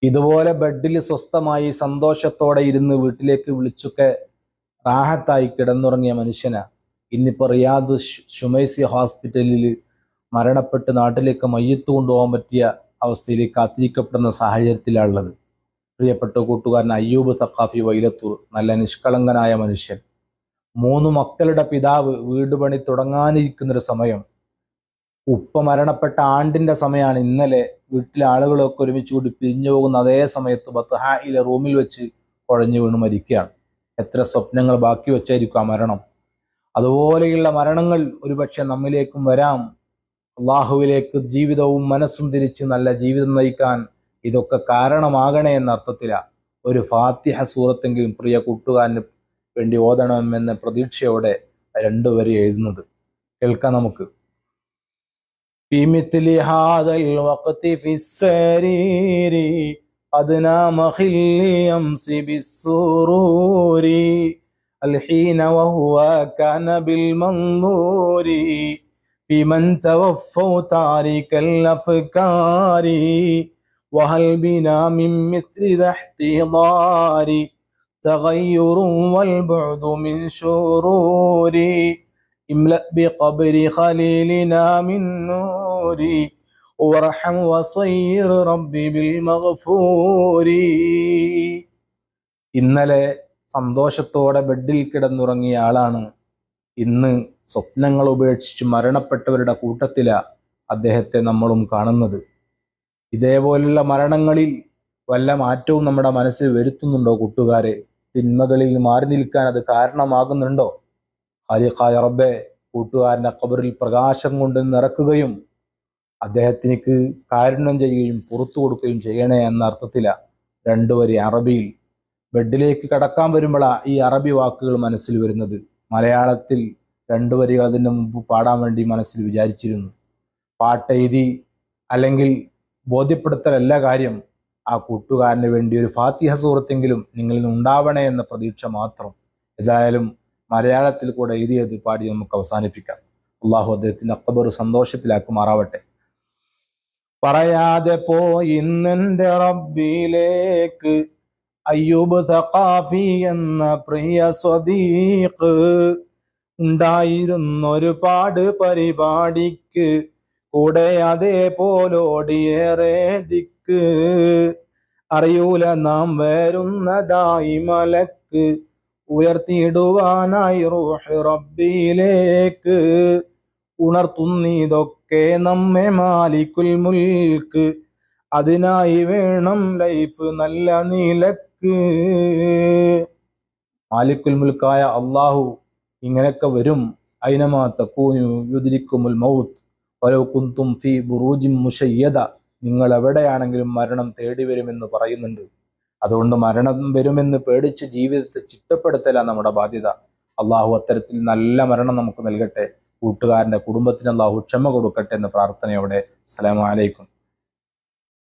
ഇതുപോലെ ബെഡിൽ സ്വസ്ഥമായി സന്തോഷത്തോടെ ഇരുന്ന് വീട്ടിലേക്ക് വിളിച്ചൊക്കെ റാഹത്തായി കിടന്നുറങ്ങിയ മനുഷ്യനാ ഇന്നിപ്പോ റിയാദ് ഷുമൈസി ഹോസ്പിറ്റലിൽ മരണപ്പെട്ട് നാട്ടിലേക്ക് മയ്യത്ത് കൊണ്ടുപോകാൻ പറ്റിയ അവസ്ഥയിലേക്ക് കാത്തിരിക്കപ്പെടുന്ന സാഹചര്യത്തിലാണുള്ളത്. പ്രിയപ്പെട്ട കൂട്ടുകാരൻ അയ്യൂബ് തഖാഫി വൈലത്തൂർ, നല്ല നിഷ്കളങ്കനായ മനുഷ്യൻ, 3 മക്കളുടെ പിതാവ്, വീട് പണി തുടങ്ങാനിരിക്കുന്നൊരു സമയം, ഉപ്പ മരണപ്പെട്ട ആണ്ടിന്റെ സമയമാണ്. ഇന്നലെ വീട്ടിലെ ആളുകളൊക്കെ ഒരുമിച്ച് കൂടി പിരിഞ്ഞു പോകുന്ന അതേ സമയത്ത് ബത്ഹായിലെ റൂമിൽ വെച്ച് കുഴഞ്ഞു വീണ് മരിക്കുകയാണ്. എത്ര സ്വപ്നങ്ങൾ ബാക്കി വെച്ചായിരിക്കും ആ മരണം. അതുപോലെയുള്ള മരണങ്ങൾ ഒരുപക്ഷെ നമ്മിലേക്കും വരാം. അള്ളാഹുവിലേക്ക് ജീവിതവും മനസ്സും തിരിച്ച് നല്ല ജീവിതം നയിക്കാൻ ഇതൊക്കെ കാരണമാകണേ എന്ന അർത്ഥത്തിലാണ് ഒരു ഫാത്തിഹ സൂറത്തെങ്കിലും പ്രിയ കൂട്ടുകാരന് വേണ്ടി ഓതണമെന്ന പ്രതീക്ഷയോടെ 2 വരി എഴുതുന്നത്. കേൾക്കാം നമുക്ക്. في مثل هذا الوقت في السرير قد نام خلي يمسي بالسرور الحين وهو كان بالمنظور في من توفوا تارك الأفكار وهل بنا من مثل ذا احتضار تغير والبعد من شرور املأ بقبر خليلنا من نوري وارحم وصير ربي بالمغفور. ഇന്നലെ സന്തോഷത്തോടെ ബെഡിൽ കിടന്നുറങ്ങിയ ആളാണ് ഇന്ന് സ്വപ്നങ്ങൾ ഉപേക്ഷിച്ച് മരണപ്പെട്ടവരുടെ കൂട്ടത്തിലാണ് അദ്ദേഹത്തെ നമ്മളും കാണുന്നത്. ഇതേപോലുള്ള മരണങ്ങളിൽ വല്ല മാറ്റവും നമ്മുടെ മനസ്സിൽ വരുത്തുന്നുണ്ടോ കൂട്ടുകാരെ? തിന്മകളിൽ മാറി നിൽക്കാൻ അത് കാരണമാകുന്നുണ്ടോ? ഖാലിഖായ റബ്ബേ, കൂട്ടുകാരൻ്റെ ഖബറിൽ പ്രകാശം കൊണ്ട് നിറക്കുകയും അദ്ദേഹത്തിനക്ക് കാരുണ്യം ചെയ്യുകയും പുറത്തു കൊടുക്കുകയും ചെയ്യണേ എന്ന അർത്ഥത്തിലാണ് 2 വരി അറബിയിൽ. ബെഡിലേക്ക് കടക്കാൻ വരുമ്പോഴാണ് ഈ അറബി വാക്കുകൾ മനസ്സിൽ വരുന്നത്. മലയാളത്തിൽ 2 വരികൾ അതിന് മുമ്പ് പാടാൻ വേണ്ടി മനസ്സിൽ വിചാരിച്ചിരുന്നു. പാട്ടെഴുതി അല്ലെങ്കിൽ ബോധ്യപ്പെടുത്തലല്ല കാര്യം. ആ കൂട്ടുകാരന് വേണ്ടി ഒരു ഫാത്തിഹ സൂറത്തെങ്കിലും നിങ്ങളിൽ ഉണ്ടാവണേ എന്ന പ്രതീക്ഷ മാത്രം. ഏതായാലും മലയാളത്തിൽ കൂടെ എഴുതിയത് പാടി നമുക്ക് അവസാനിപ്പിക്കാം. അള്ളാഹു അദ്ദേഹത്തിന്റെ ഖബർ സന്തോഷത്തിലാക്കുമാറാവട്ടെ. പറയാതെ പോയി ഇന്നെന്റെ റബ്ബിലേക്ക് അയ്യൂബ് തഖാഫി എന്ന പ്രിയ സ്വദീഖ്, ഉണ്ടായിരുന്നൊരുപാട് പരിപാടിക്ക് കൂടെ അതേപോലോടിയേറെ ദിക്ക്, അറിയൂല നാം വരുന്നതായി മലക്ക്, ഉയർത്തിയിടുവാനായി റൂഹ് റബ്ബിലേക്ക്, ഉണർത്തുന്നിതൊക്കെ നമ്മെ മാലിക്കുൽ മുൽക്ക്, അതിനായി വേണം ലൈഫ് നല്ല നിലക്ക്. മാലിക്കുൽ മുൽക്കായ അള്ളാഹു ഇങ്ങനെയൊക്കെ വരും. ഐനമാ തകൂനു യുദ്രിക്കുമുൽ മൗത്ത് വലൗ കുന്തും ഫീ ബുറൂജിൻ മുശയ്യദ, നിങ്ങൾ എവിടെയാണെങ്കിലും മരണം തേടി വരുമെന്ന് പറയുന്നുണ്ട്. അതുകൊണ്ട് മരണം വരുമെന്ന് പേടിച്ച് ജീവിതത്തെ ചിട്ടപ്പെടുത്തലാണ് നമ്മുടെ ബാധ്യത. അള്ളാഹു അത്തരത്തിൽ നല്ല മരണം നമുക്ക് നൽകട്ടെ. കൂട്ടുകാരന്റെ കുടുംബത്തിന് അള്ളാഹു ക്ഷമ കൊടുക്കട്ടെ എന്ന പ്രാർത്ഥനയോടെ അസ്സലാമു അലൈക്കും.